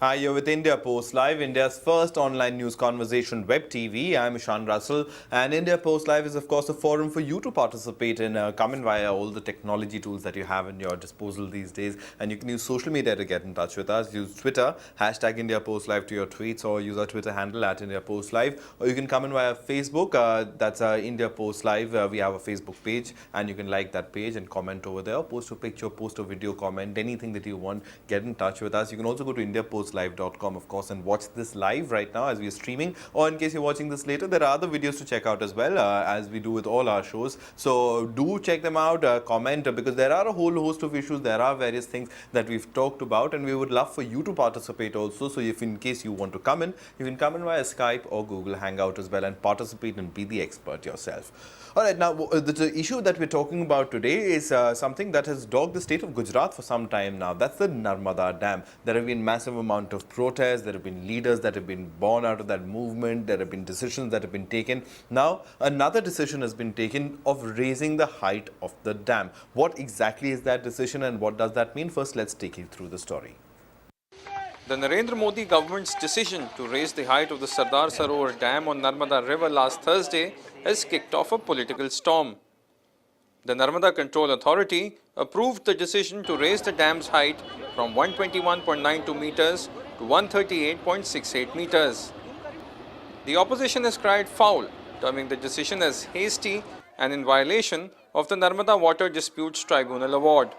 Hi, you're with India Post Live, India's first online news conversation web TV. I'm Ishan Russell, and India Post Live is, of course, a forum for you to participate in. Come in via all the technology tools that you have in your disposal these days, and you can use social media to get in touch with us. Use Twitter, hashtag India Post Live to your tweets, or use our Twitter handle at India Post Live, or you can come in via Facebook. That's India Post Live. We have a Facebook page, and you can like that page and comment over there. Post a picture, post a video, comment anything that you want. Get in touch with us. You can also go to indiapostlive.com, of course, and watch this live right now as we are streaming. Or in case you're watching this later, there are other videos to check out as well, as we do with all our shows. So do check them out, comment, because there are a whole host of issues. There are various things that we've talked about, and we would love for you to participate also. So if in case you want to come in, you can come in via Skype or Google Hangout as well and participate and be the expert yourself. All right, now the issue that we're talking about today is something that has dogged the state of Gujarat for some time now. That's the Narmada Dam. There have been massive amount of protests. There have been leaders that have been born out of that movement. There have been decisions that have been taken. Now, another decision has been taken of raising the height of the dam. What exactly is that decision and what does that mean? First, let's take you through the story. The Narendra Modi government's decision to raise the height of the Sardar Sarovar Dam on Narmada River last Thursday has kicked off a political storm. The Narmada Control Authority approved the decision to raise the dam's height from 121.92 meters to 138.68 meters. The opposition has cried foul, terming the decision as hasty and in violation of the Narmada Water Disputes Tribunal Award.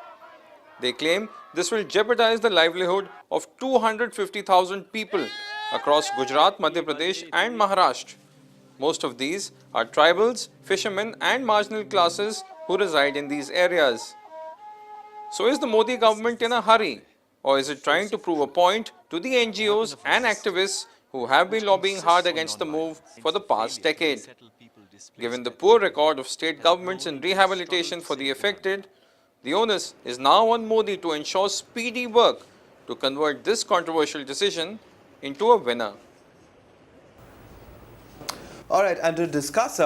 They claim this will jeopardize the livelihood of 250,000 people across Gujarat, Madhya Pradesh and Maharashtra. Most of these are tribals, fishermen and marginal classes who reside in these areas. So is the Modi government in a hurry, or is it trying to prove a point to the NGOs and activists who have been lobbying hard against the move for the past decade? Given the poor record of state governments in rehabilitation for the affected, the onus is now on Modi to ensure speedy work to convert this controversial decision into a winner. All right, and to discuss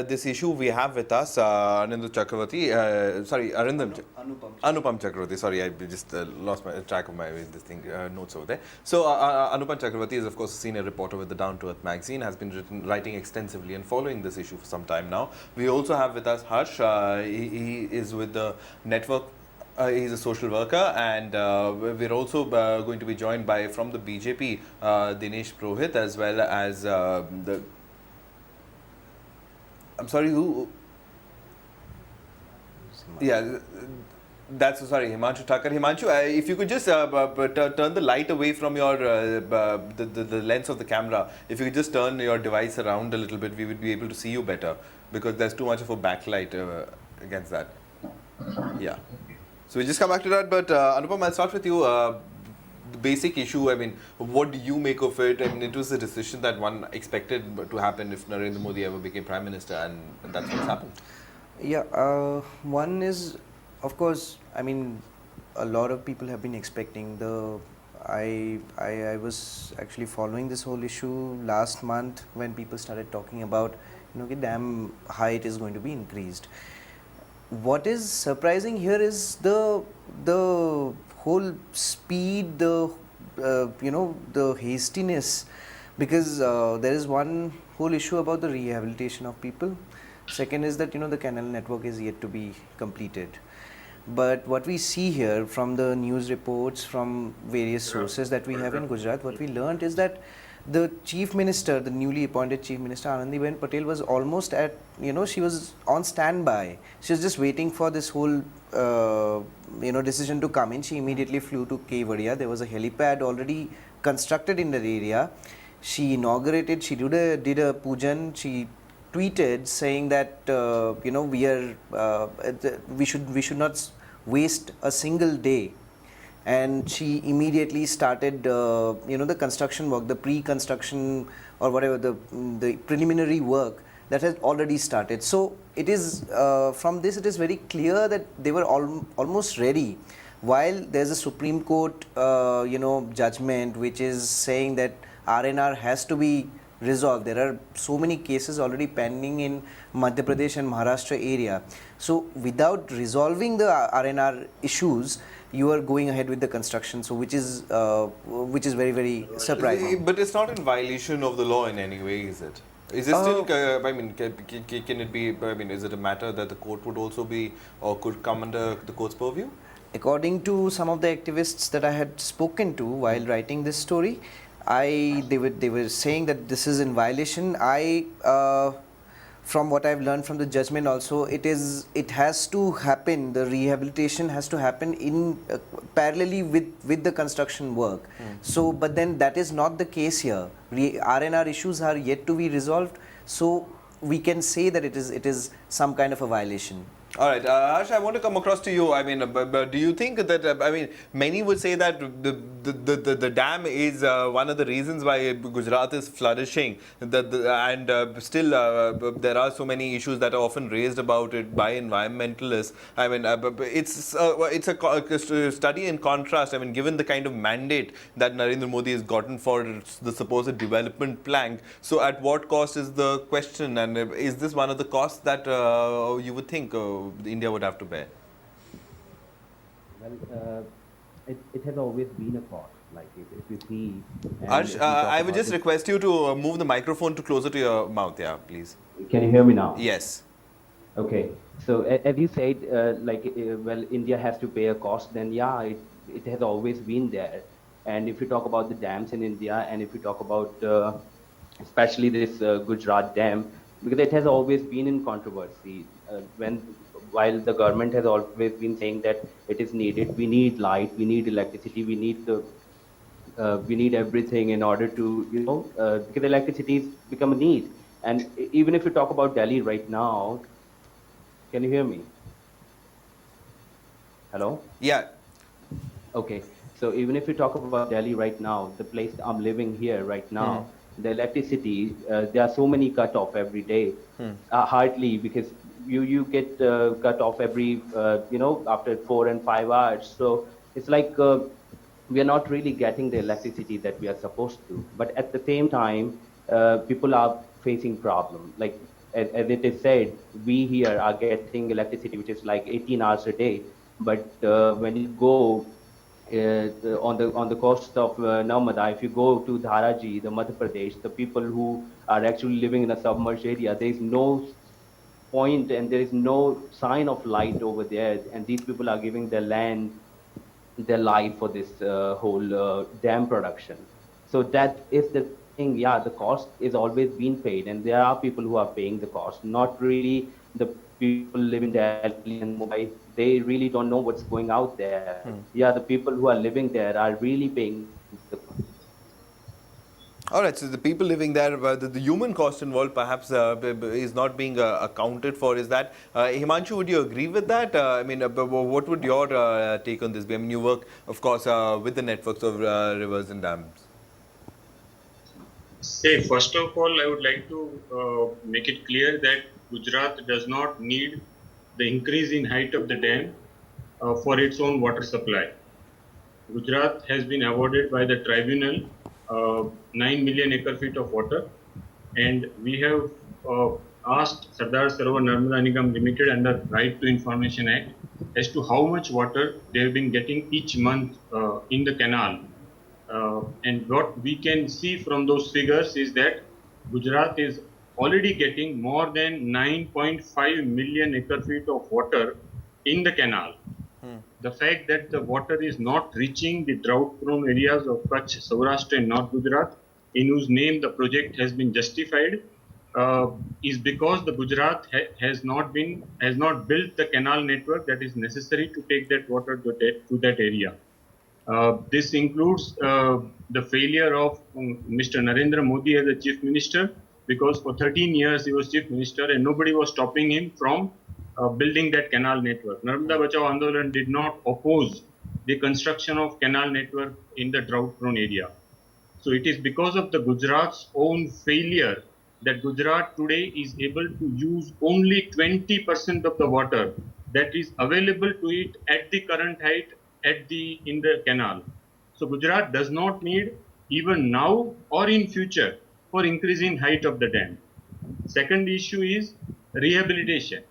this issue, we have with us Arindam Chakravarti. Anupam Chakravarti. Sorry, I just lost my track of my notes over there. So Anupam Chakravarti is, of course, a senior reporter with the Down to Earth magazine. Has been writing extensively and following this issue for some time now. We also have with us Harsh. He is with the network. He's a social worker, and we're also going to be joined by, from the BJP, Dinesh Purohit, as well as I'm sorry, who? Yeah, Himanshu Thakkar. Himanshu, if you could just turn the light away from your the lens of the camera. If you could just turn your device around a little bit, we would be able to see you better, because there's too much of a backlight against that. Yeah. So we just come back to that, but Anupam, I'll start with you. The basic issue, I mean, what do you make of it? I mean, it was a decision that one expected to happen if Narendra Modi ever became Prime Minister, and that's what's happened. Yeah, one is, of course, I mean, a lot of people have been expecting I was actually following this whole issue last month when people started talking about, the dam height is going to be increased. What is surprising here is the whole speed, the hastiness, because there is one whole issue about the rehabilitation of people. Second is that the canal network is yet to be completed. But what we see here from the news reports from various sources that we have in Gujarat, what we learned is that the Chief Minister, the newly appointed Chief Minister Anandiben Patel, was almost at, she was on standby. She was just waiting for this whole, decision to come in. She immediately flew to Kevadia. There was a helipad already constructed in that area. She inaugurated, she did a pujan. She tweeted saying that, we should not waste a single day. And she immediately started, the construction work, the pre-construction or whatever, the preliminary work that has already started. So it is, from this it is very clear that they were almost ready. While there's a Supreme Court, judgment which is saying that RNR has to be resolved. There are so many cases already pending in Madhya Pradesh and Maharashtra area. So without resolving the RNR issues, you are going ahead with the construction. So which is very, very surprising. But it's not in violation of the law in any way, is it? Is it still? I mean, can it be? I mean, is it a matter that the court would also be or could come under the court's purview? According to some of the activists that I had spoken to while writing this story, they were saying that this is in violation. From what I've learned from the judgment also, it has to happen. The rehabilitation has to happen in parallelly with the construction work. So, but then that is not the case here. R&R issues are yet to be resolved. So we can say that it is some kind of a violation. All right, Harsh, I want to come across to you. I mean, but do you think that, I mean, many would say that the dam is one of the reasons why Gujarat is flourishing, and still there are so many issues that are often raised about it by environmentalists. I mean, it's a study in contrast. I mean, given the kind of mandate that Narendra Modi has gotten for the supposed development plank, so at what cost is the question, and is this one of the costs that you would think India would have to bear? Well, it has always been a cost. Like if you see, Harsh, I would just request you to move the microphone to closer to your mouth, yeah, please. Can you hear me now? Yes. Okay. So as you said, well, India has to pay a cost. Then yeah, it has always been there. And if you talk about the dams in India, and if you talk about especially this Gujarat dam, because it has always been in controversy. While the government has always been saying that it is needed, we need light, we need electricity, we need everything in order to, because electricity has become a need. And even if you talk about Delhi right now, can you hear me? Hello? Yeah. Okay. So even if you talk about Delhi right now, the place I'm living here right now, the electricity, there are so many cut off every day, hardly, because you get cut off every, after 4 and 5 hours. So it's like we are not really getting the electricity that we are supposed to. But at the same time, people are facing problems. Like as it is said, we here are getting electricity, which is like 18 hours a day. But when you go on the coast of Narmada, if you go to Dharaji, the Madhya Pradesh, the people who are actually living in a submerged area, there is no point and there is no sign of light over there, and these people are giving their land, their life for this whole dam production. So that is the thing. Yeah, the cost is always being paid, and there are people who are paying the cost, not really the people living in Delhi and Mumbai. They really don't know what's going out there. Yeah, the people who are living there are really paying the cost. All right, so the people living there, the human cost involved perhaps is not being accounted for. Is that, Himanshu, would you agree with that? I mean, what would your take on this be? I mean, you work, of course, with the networks of rivers and dams. Say, first of all, I would like to make it clear that Gujarat does not need the increase in height of the dam for its own water supply. Gujarat has been awarded by the tribunal 9 million acre feet of water, and we have asked Sardar Sarovar Narmada Nigam Limited under Right to Information Act as to how much water they have been getting each month in the canal. And what we can see from those figures is that Gujarat is already getting more than 9.5 million acre feet of water in the canal. The fact that the water is not reaching the drought-prone areas of Kutch, Saurashtra and North Gujarat, in whose name the project has been justified, is because the Gujarat has not built the canal network that is necessary to take that water to that area. This includes the failure of Mr. Narendra Modi as a chief minister, because for 13 years he was chief minister and nobody was stopping him from building that canal network. Narmada Bachao Andolan did not oppose the construction of canal network in the drought-prone area. So it is because of the Gujarat's own failure that Gujarat today is able to use only 20% of the water that is available to it at the current height in the canal. So Gujarat does not need, even now or in future, for increasing height of the dam. Second issue is rehabilitation.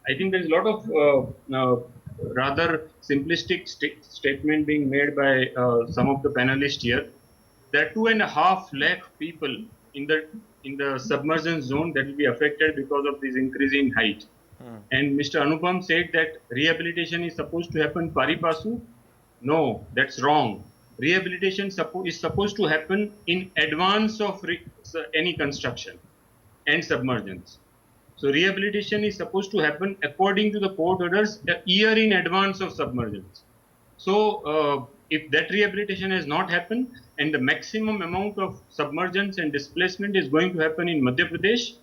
I think there is a lot of rather simplistic statement being made by some of the panelists here. There are 2.5 lakh people in the submersion zone that will be affected because of this increase in height. And Mr. Anupam said that rehabilitation is supposed to happen pari passu. No, that's wrong. Rehabilitation is supposed to happen in advance of any construction and submergence. So rehabilitation is supposed to happen according to the court orders a year in advance of submergence. So if that rehabilitation has not happened and the maximum amount of submergence and displacement is going to happen in Madhya Pradesh,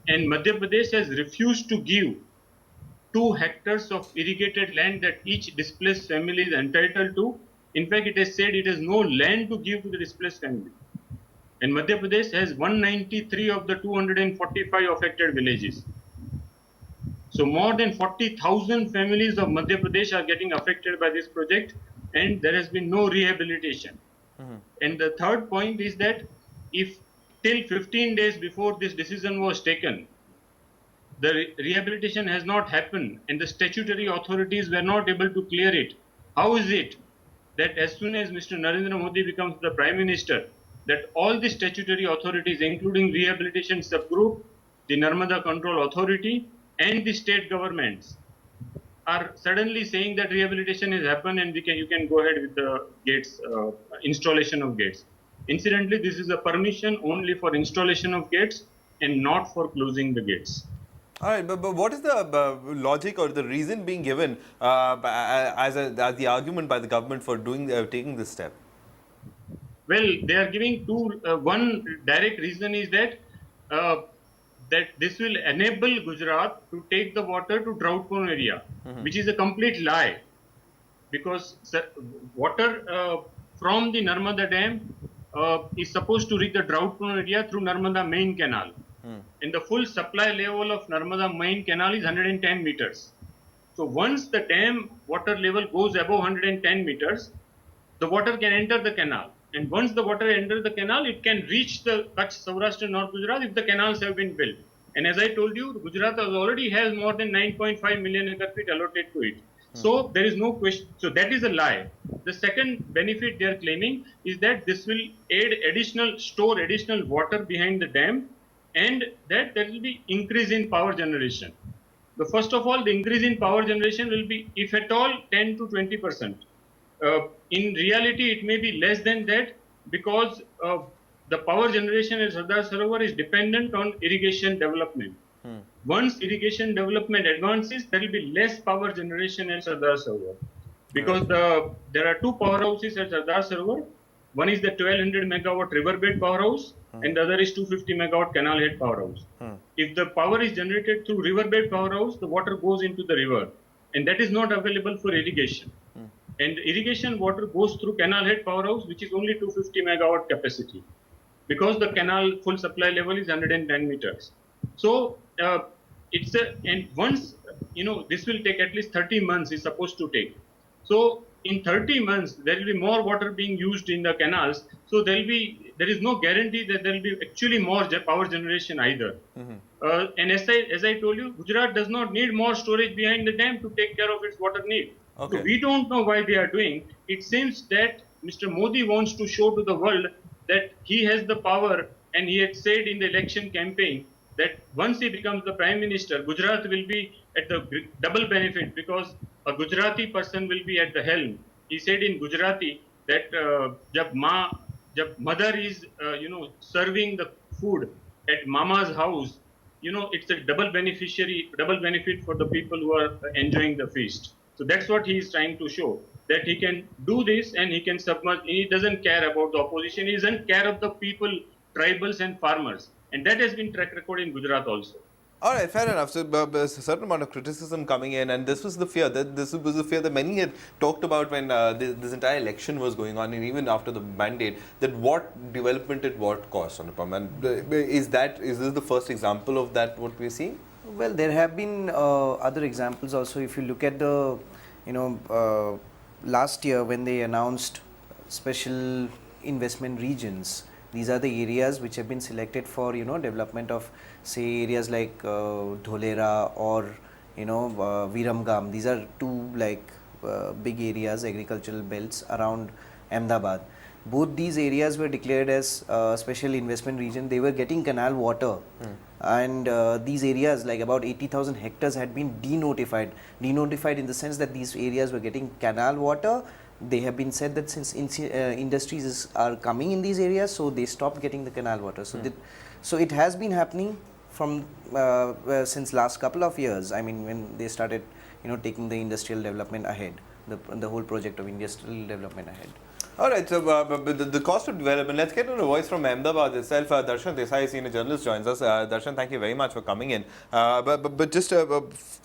and Madhya Pradesh has refused to give 2 hectares of irrigated land that each displaced family is entitled to. In fact, it has said it has no land to give to the displaced family. And Madhya Pradesh has 193 of the 245 affected villages. So more than 40,000 families of Madhya Pradesh are getting affected by this project, and there has been no rehabilitation. And the third point is that if till 15 days before this decision was taken, the rehabilitation has not happened and the statutory authorities were not able to clear it, how is it that as soon as Mr. Narendra Modi becomes the Prime Minister, that all the statutory authorities, including rehabilitation subgroup, the Narmada Control Authority, and the state governments, are suddenly saying that rehabilitation has happened and you can go ahead with the gates, installation of gates. Incidentally, this is a permission only for installation of gates and not for closing the gates. All right, but what is the logic or the reason being given as the argument by the government for taking this step? Well, they are giving one direct reason is that that this will enable Gujarat to take the water to drought-prone area, which is a complete lie, because water from the Narmada Dam is supposed to reach the drought-prone area through Narmada Main Canal. And the full supply level of Narmada Main Canal is 110 meters. So once the dam water level goes above 110 meters, the water can enter the canal. And once the water enters the canal, it can reach the Kutch, Saurashtra, North Gujarat if the canals have been built. And as I told you, Gujarat already has more than 9.5 million acre feet allotted to it. So there is no question. So that is a lie. The second benefit they are claiming is that this will store additional water behind the dam, and that there will be increase in power generation. The first of all, the increase in power generation will be, if at all, 10 to 20%. In reality, it may be less than that because the power generation at Sardar Sarovar is dependent on irrigation development. Once irrigation development advances, there will be less power generation at Sardar Sarovar, because there are 2 powerhouses at Sardar Sarovar. One is the 1200 megawatt riverbed powerhouse, and the other is 250 megawatt canal head powerhouse. If the power is generated through riverbed powerhouse, the water goes into the river, and that is not available for irrigation. And irrigation water goes through canal head powerhouse, which is only 250 megawatt capacity, because the canal full supply level is 110 meters. So and once, this will take at least 30 months is supposed to take. So in 30 months, there will be more water being used in the canals. So there is no guarantee that there will be actually more power generation either. And as I told you, Gujarat does not need more storage behind the dam to take care of its water need. Okay. So we don't know why they are doing. It seems that Mr. Modi wants to show to the world that he has the power, and he had said in the election campaign that once he becomes the Prime Minister, Gujarat will be at the double benefit because a Gujarati person will be at the helm. He said in Gujarati that jab mother is serving the food at mama's house, it's a double benefit for the people who are enjoying the feast. So that's what he is trying to show, that he can do this and he can submerge. He doesn't care about the opposition. He doesn't care of the people, tribals and farmers. And that has been track record in Gujarat also. All right, fair enough. So there's a certain amount of criticism coming in, and this was the fear that many had talked about when this entire election was going on, and even after the mandate, that what development at what cost, Anupam? And is this the first example of that what we're seeing? Well, there have been other examples also. If you look at the, last year when they announced special investment regions, these are the areas which have been selected for, development of, say, areas like Dholera or, Viramgam. These are two big areas, agricultural belts around Ahmedabad. Both these areas were declared as special investment region. They were getting canal water, and these areas, like about 80,000 hectares, had been denotified. Denotified in the sense that these areas were getting canal water. They have been said that since industries are coming in these areas, so they stopped getting the canal water. So it has been happening from since last couple of years. I mean, when they started, taking the industrial development ahead, the whole project of industrial development ahead. All right, so the cost of development, let's get to the voice from Ahmedabad itself. Darshan Desai, senior journalist, joins us. Darshan, thank you very much for coming in. But just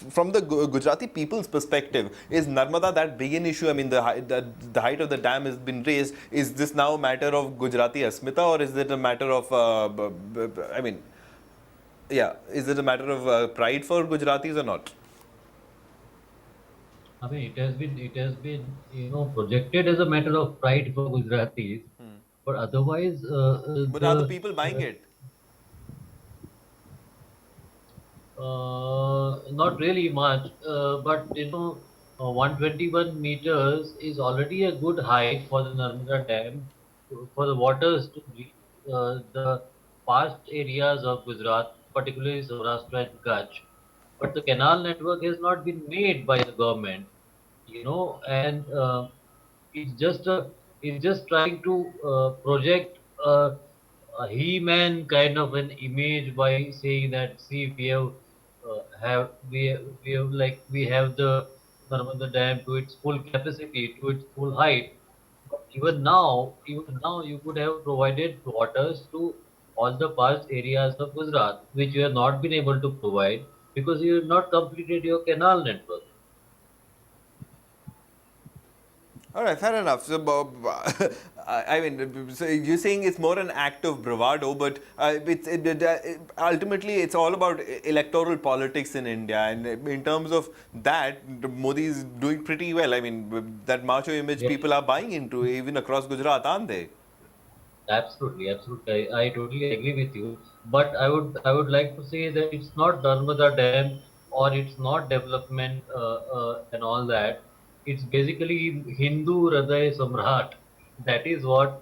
from the Gujarati people's perspective, is Narmada that big an issue? I mean, the height of the dam has been raised. Is this now a matter of Gujarati Asmita, or is it a matter of, is it a matter of pride for Gujaratis or not? I mean, it has been, projected as a matter of pride for Gujaratis, but otherwise, But are the people buying it? not really much. But 121 meters is already a good height for the Narmada Dam, for the waters to reach the past areas of Gujarat, particularly Saurashtra and Kutch. But the canal network has not been made by the government, and it's just trying to project a he-man kind of an image by saying that, see, we have the Narmada Dam to its full capacity, to its full height. But even now, you could have provided waters to all the past areas of Gujarat, which you have not been able to provide because you have not completed your canal network. All right, fair enough. So, so you're saying it's more an act of bravado, but ultimately it's all about electoral politics in India. And in terms of that, Modi is doing pretty well. I mean, that macho image people are buying into, even across Gujarat, aren't they? Absolutely, absolutely. I totally agree with you. But I would like to say that it's not Narmada Dam or it's not development and all that. It's basically Hindu Hriday Samrat. That is what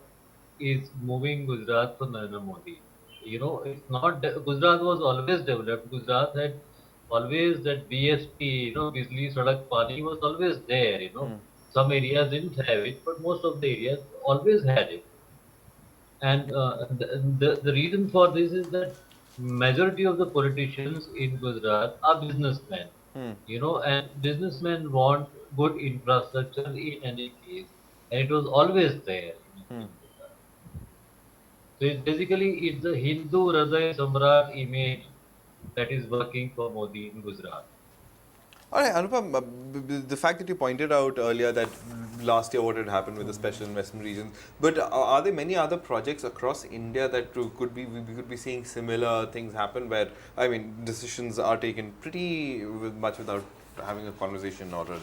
is moving Gujarat for Narendra Modi. It's not Gujarat was always developed. Gujarat had always that BSP, Bijli Sadak Pani was always there. Some areas didn't have it, but most of the areas always had it. And the reason for this is that majority of the politicians in Gujarat are businessmen, and businessmen want good infrastructure in any case, and it was always there. In Gujarat. So it's the Hindu Hriday Samrat image that is working for Modi in Gujarat. All right, Anupam, the fact that you pointed out earlier that last year what had happened with the special investment regions, but are there many other projects across India that we could be seeing similar things happen where, I mean, decisions are taken pretty much without having a conversation or a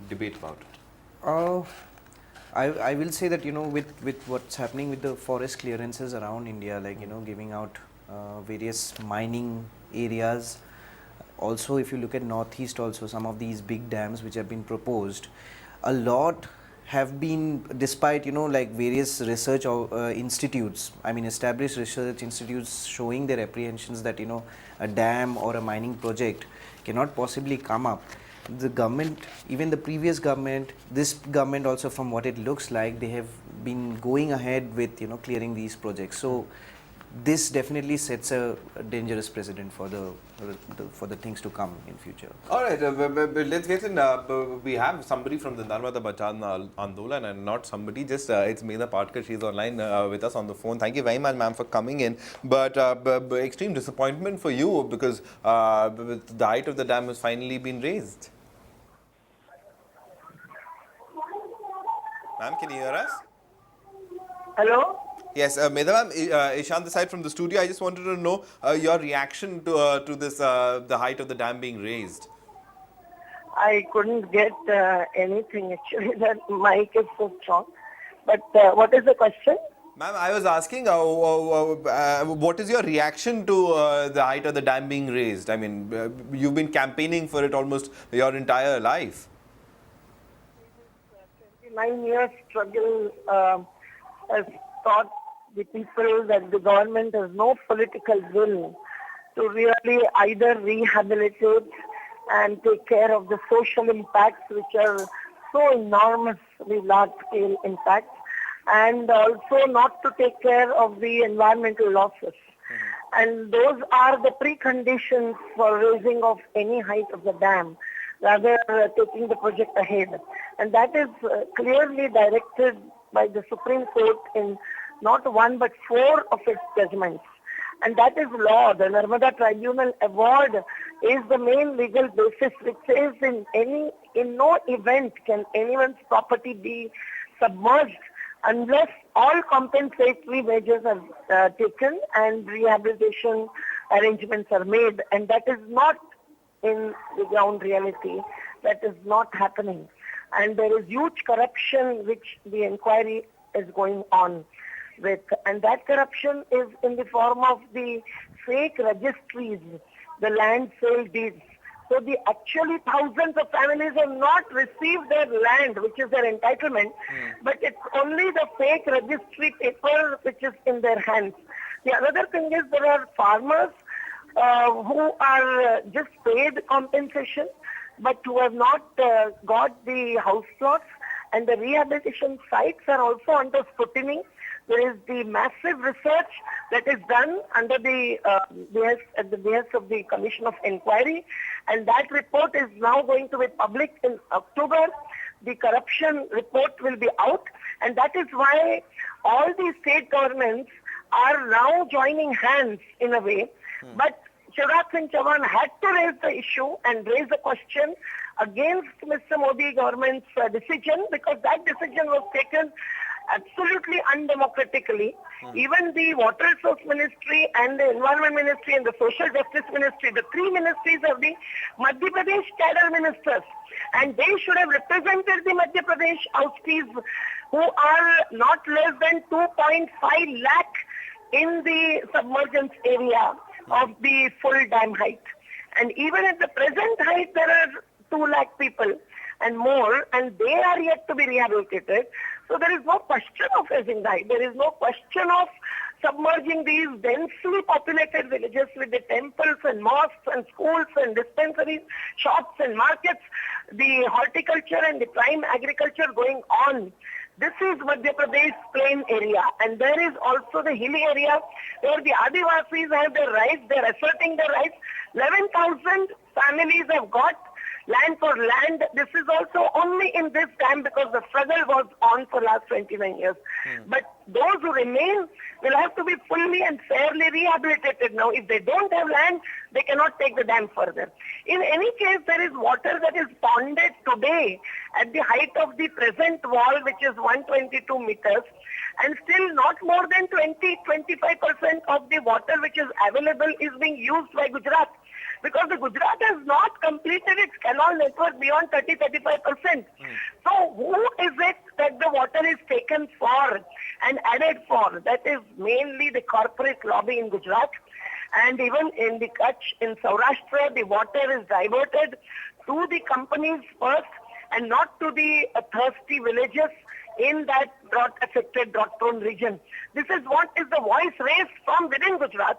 debate about it? I will say that with what's happening with the forest clearances around India, giving out various mining areas. Also, if you look at Northeast, also some of these big dams which have been proposed, a lot have been, despite various research institutes, I mean established research institutes showing their apprehensions that a dam or a mining project cannot possibly come up. The government, even the previous government, this government also, from what it looks like, they have been going ahead with clearing these projects. So this definitely sets a dangerous precedent for the things to come in future. All right, let's get in. We have somebody from the Narmada Bachao Andolan, and not somebody, just it's Meena Patkar. She's online with us on the phone. Thank you very much, ma'am, for coming in. But extreme disappointment for you because the height of the dam has finally been raised. Ma'am, can you hear us? Hello? Yes, Medha ma'am, Ishan this side from the studio. I just wanted to know your reaction to this, the height of the dam being raised. I couldn't get anything actually. That mic is so strong. But what is the question? Ma'am, I was asking, what is your reaction to the height of the dam being raised? I mean, you've been campaigning for it almost your entire life. 29 years struggle has taught the people that the government has no political will to really either rehabilitate and take care of the social impacts, which are so enormously large-scale impacts, and also not to take care of the environmental losses. And those are the preconditions for raising of any height of the dam, rather taking the project ahead. And that is clearly directed by the Supreme Court in not one but 4 of its judgments. And that is law. The Narmada Tribunal Award is the main legal basis, which says in no event can anyone's property be submerged unless all compensatory measures are taken and rehabilitation arrangements are made. And that is not in the ground reality. That is not happening. And there is huge corruption which the inquiry is going on with. And that corruption is in the form of the fake registries, the land sale deeds. So actually thousands of families have not received their land, which is their entitlement, but it's only the fake registry paper which is in their hands. The other thing is there are farmers who are just paid compensation, but who have not got the house plots, and the rehabilitation sites are also under scrutiny. There is the massive research that is done under the behest of the Commission of Inquiry, and that report is now going to be public in October. The corruption report will be out, and that is why all the state governments are now joining hands in a way. But Shivraj Singh Chauhan had to raise the issue and raise the question against Mr. Modi government's decision, because that decision was taken absolutely undemocratically. Even the Water Resource Ministry and the Environment Ministry and the Social Justice Ministry, the 3 ministries of the Madhya Pradesh cadre ministers, and they should have represented the Madhya Pradesh oustees who are not less than 2.5 lakh in the submergence area of the full dam height. And even at the present height, there are 2 lakh people and more, and they are yet to be rehabilitated. So there is no question of raising the height. There is no question of submerging these densely populated villages with the temples and mosques and schools and dispensaries, shops and markets, the horticulture and the prime agriculture going on. This is Madhya Pradesh plain area, and there is also the hilly area where the Adivasis have their rights. They are asserting their rights. 11,000 families have got land for land. This is also only in this time because the struggle was on for last 29 years. But those who remain will have to be fully and fairly rehabilitated now. If they don't have land, they cannot take the dam further. In any case, there is water that is ponded today at the height of the present wall, which is 122 meters, and still not more than 20-25% of the water which is available is being used by Gujarat. Because the Gujarat has not completed its canal network beyond 30-35%. So who is it that the water is taken for and added for? That is mainly the corporate lobby in Gujarat. And even in the Kutch, in Saurashtra, the water is diverted to the companies first and not to the thirsty villages in that drought-affected, drought-prone region. This is what is the voice raised from within Gujarat,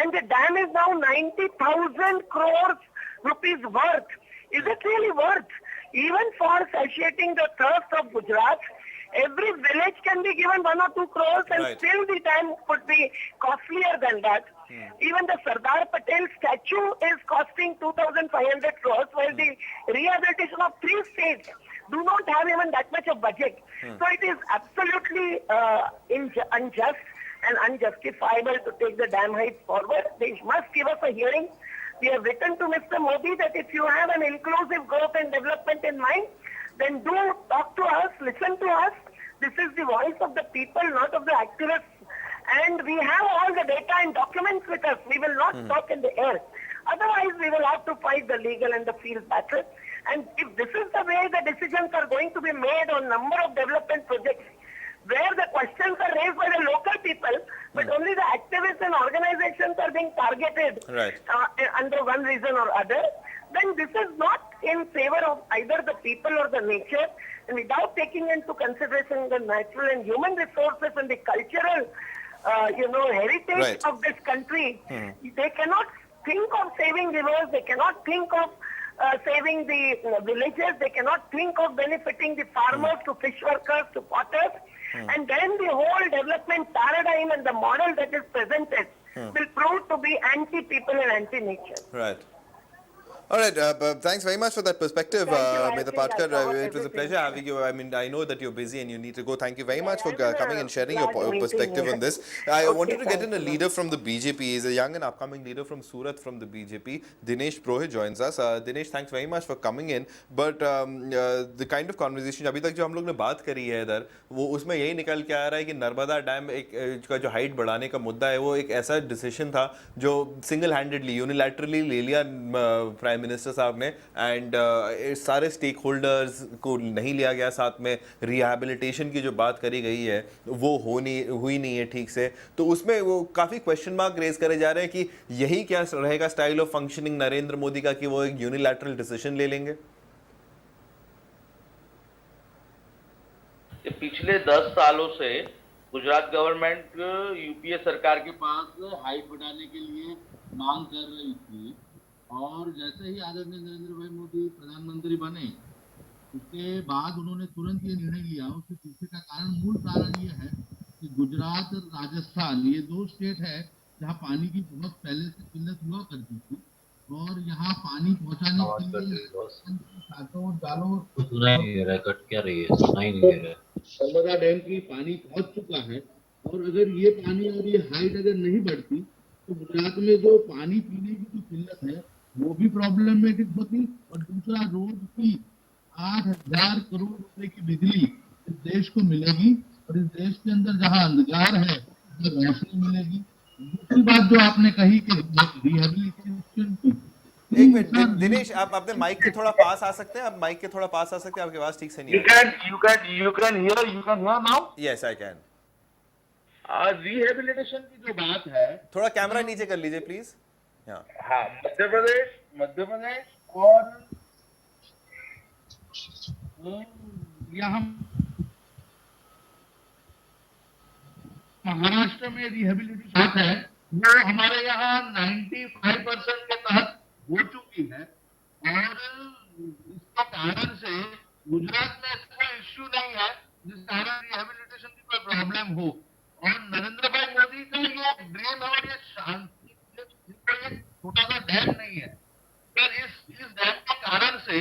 and the dam is now 90,000 crores rupees worth. Is it really worth? Even for satiating the thirst of Gujarat, every village can be given 1 or 2 crores, and still the dam could be costlier than that. Even the Sardar Patel statue is costing 2,500 crores, while the rehabilitation of 3 states do not have even that much of budget. So it is absolutely unjust and unjustifiable to take the dam height forward. They must give us a hearing. We have written to Mr. Modi that if you have an inclusive growth and development in mind, then do talk to us, listen to us. This is the voice of the people, not of the activists. And we have all the data and documents with us. We will not talk in the air. Otherwise, we will have to fight the legal and the field battle. And if this is the way the decisions are going to be made on number of development projects, where the questions are raised by the local being targeted Right. under one reason or other, then this is not in favor of either the people or the nature. And without taking into consideration the natural and human resources and the cultural, heritage Right. of this country, they cannot think of saving rivers, they cannot think of saving the villages, they cannot think of benefiting the farmers, to fish workers, to potters. And then the whole development paradigm and the model that is presented will prove to be anti-people and anti-nature. Right. All right. Thanks very much for that perspective, Thank you. I Mehta think I Patkar. covered It was a everything. pleasure having you. I mean, I know that you're busy and you need to go. Thank you very much for I'm, coming and sharing your glad meeting perspective you. on this. I Okay, wanted to get thank in a you. leader from the BJP. He's a young and upcoming leader from Surat from the BJP. Dinesh Prohit joins us. Dinesh, thanks very much for coming in. But the kind of conversation अभी तक जो हम लोग ने बात करी है इधर, वो उसमें यही निकल के आ रहा है कि नर्मदा डैम का जो हाइट बढ़ाने का मुद्दा है, वो एक ऐसा डिसीजन था जो सिंगल हैंडेडली यूनिलैटरली ले लिया प्राइम मिनिस्टर साहब ने, एंड सारे स्टेक होल्डर्स को नहीं लिया गया साथ में. रिहैबिलिटेशन की जो बात करी गई है वो हुई नहीं है ठीक से. तो उसमें वो काफ़ी क्वेश्चन मार्क रेज करे जा रहे हैं कि यही क्या रहेगा style of functioning Narendra Modi का, कि वो एक यूनिलैटरल डिसीजन ले लेंगे. पिछले 10 सालों से गुजरात गवर्नमेंट यूपीए सरकार के पास हाइट बढ़ाने के लिए मांग कर रही थी, और जैसे ही आदरणीय नरेंद्र भाई मोदी प्रधानमंत्री बने, उसके बाद उन्होंने तुरंत ये निर्णय लिया. उसके पीछे का कारण, मूल कारण ये है कि गुजरात और राजस्थान, ये दो स्टेट है जहाँ पानी की बहुत पहले से किल्लत हुआ करती थी, और यहाँ पानी पहुँचाने के लिए सातों डालों सुनाई नहीं दे रहा है, कट क्या रही है, सुनाई नहीं दे रहा है. नर्मदा डैम की पानी पहुंच चुका है, और अगर ये पानी और ये हाइट अगर नहीं बढ़ती तो गुजरात में जो पानी पीने की जो किल्लत है वो भी प्रॉब्लमेटिक होती. और दूसरा, रोज की 8,000 करोड़ रुपए की बिजली इस देश को मिलेगी, और इस देश के अंदर जहाँ अंधकार है उधर रोशनी मिलेगी. दूसरी बात जो आपने कही कि रिहेबिलिटेशन की, एक मिनट दिनेश, आप अपने माइक के थोड़ा पास आ सकते हैं. आप माइक के थोड़ा पास आ सकते हैं, आपकी आवाज ठीक से नहीं आ रही. you can hear now. Yes I can. Rehabilitation की जो बात है, थोड़ा कैमरा नीचे कर लीजिए प्लीज. हाँ, मध्य प्रदेश और यहाँ महाराष्ट्र में रिहेबिलिटेशन है, वो हमारे यहाँ 95% के तहत हो चुकी है, और इसके कारण से गुजरात में ऐसा कोई इश्यू नहीं है जिस कारण रिहेबिलिटेशन की कोई प्रॉब्लम हो. और नरेंद्र भाई मोदी का ये ड्रीम है, और ये शांति छोटा सा डैम नहीं है, पर इस डैम के कारण से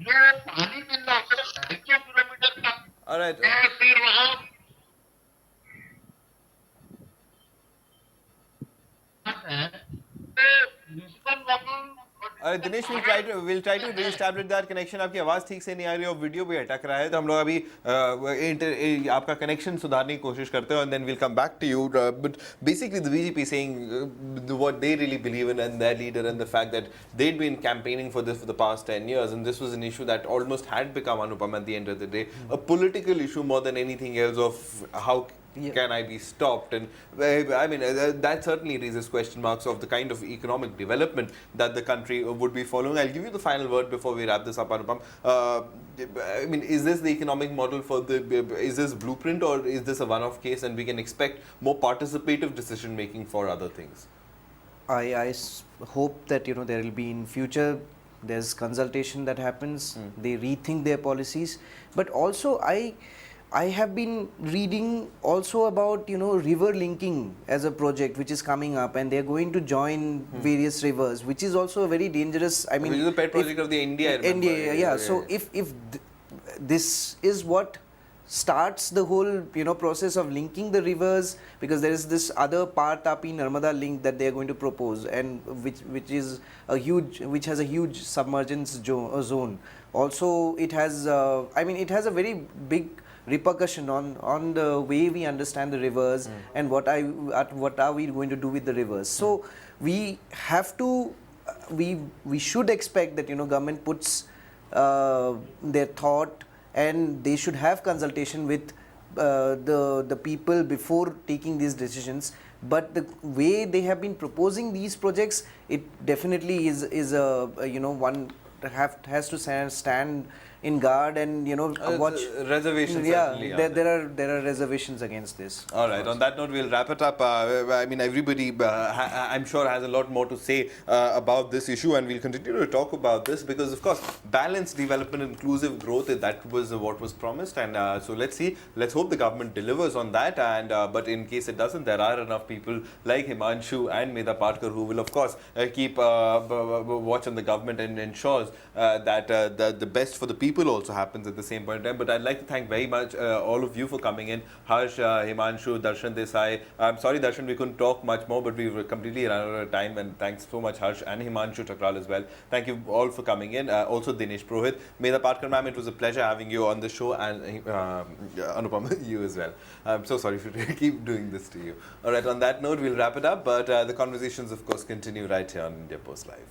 जो पानी मिलना है 250 किलोमीटर का, ऑलराइट. फिर वहाँ है municipal working. Dinesh we'll try to re-establish that connection. आपकी आवाज़ ठीक से नहीं आ रही और वीडियो भी अटक रहा है, तो हम लोग अभी आपका कनेक्शन सुधारने की कोशिश करते हैं, and then we'll come back to you. But basically the BJP saying what they really believe in, and their leader, and the fact that they'd been campaigning for this for the past 10 years, and this was an issue that almost had become, Anupam, at the end of the day, a political issue more than anything else of how can I be stopped? And I mean, that certainly raises question marks of the kind of economic development that the country would be following. I'll give you the final word before we wrap this up, Anupam. I mean, is this the economic model for is this blueprint, or is this a one-off case and we can expect more participative decision making for other things? I hope that there will be in future, there's consultation that happens, they rethink their policies. But also I have been reading also about river linking as a project which is coming up, and they're going to join various rivers, which is also a very dangerous, I mean, which is a pet project of the India, I remember. Yeah. So if this is what starts the whole process of linking the rivers, because there is this other part Tapi Narmada link that they are going to propose, and which has a huge submergence zone. Also it has it has a very big repercussion on the way we understand the rivers, and what are we going to do with the rivers. So we have to we should expect that government puts their thought, and they should have consultation with the people before taking these decisions. But the way they have been proposing these projects, it definitely is a you know, one has to stand in guard and, you know, watch. Reservations. Yeah, certainly are there are reservations against this. All right. On that note, we'll wrap it up. I mean, everybody, I'm sure, has a lot more to say about this issue, and we'll continue to talk about this because, of course, balanced development, inclusive growth, that was what was promised, and so let's see. Let's hope the government delivers on that. And but in case it doesn't, there are enough people like Himanshu and Medha Patkar who will, of course, keep watch on the government and ensures that the best for the people also happens at the same point in time. But I'd like to thank very much all of you for coming in. Harsh, Himanshu, Darshan Desai. I'm sorry, Darshan, we couldn't talk much more, but we were completely run out of time. And thanks so much, Harsh, and Himanshu Thakral as well. Thank you all for coming in. Also, Dinesh Purohit. Medha Patkar, ma'am, it was a pleasure having you on the show, and Anupam, you as well. I'm so sorry for keep doing this to you. All right, on that note, we'll wrap it up. But the conversations, of course, continue right here on India Post Live.